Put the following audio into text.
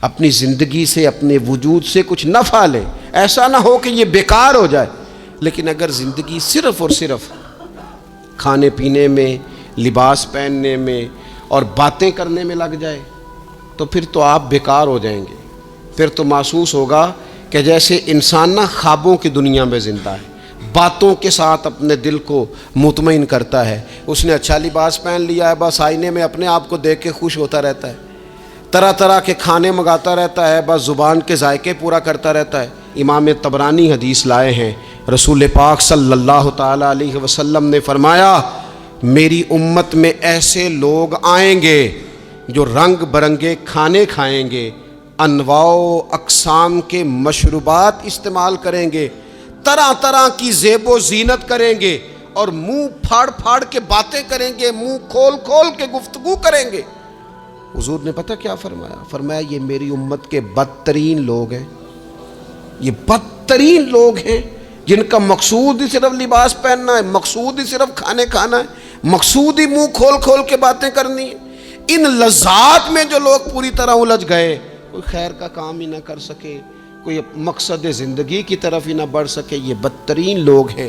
اپنی زندگی سے اپنے وجود سے کچھ نفع لیں، ایسا نہ ہو کہ یہ بیکار ہو جائے۔ لیکن اگر زندگی صرف اور صرف کھانے پینے میں، لباس پہننے میں اور باتیں کرنے میں لگ جائے تو پھر تو آپ بیکار ہو جائیں گے۔ پھر تو محسوس ہوگا کہ جیسے انسان نہ خوابوں کی دنیا میں زندہ ہے، باتوں کے ساتھ اپنے دل کو مطمئن کرتا ہے۔ اس نے اچھا لباس پہن لیا ہے، بس آئینے میں اپنے آپ کو دیکھ کے خوش ہوتا رہتا ہے، طرح طرح کے کھانے منگاتا رہتا ہے، بس زبان کے ذائقے پورا کرتا رہتا ہے۔ امام طبرانی حدیث لائے ہیں، رسول پاک صلی اللہ تعالیٰ علیہ وسلم نے فرمایا میری امت میں ایسے لوگ آئیں گے جو رنگ برنگے کھانے کھائیں گے، انواع و اقسام کے مشروبات استعمال کریں گے، طرح طرح کی زیب و زینت کریں گے اور منہ پھاڑ پھاڑ کے باتیں کریں گے، منہ کھول کھول کے گفتگو کریں گے۔ حضور نے پتہ کیا فرمایا؟ فرمایا یہ میری امت کے بدترین لوگ ہیں، یہ بدترین لوگ ہیں جن کا مقصود ہی صرف لباس پہننا ہے، مقصود ہی صرف کھانے کھانا ہے، مقصود ہی منہ کھول کھول کے باتیں کرنی ہے۔ ان لذات میں جو لوگ پوری طرح الجھ گئے، کوئی خیر کا کام ہی نہ کر سکے، کوئی مقصد زندگی کی طرف ہی نہ بڑھ سکے، یہ بدترین لوگ ہیں۔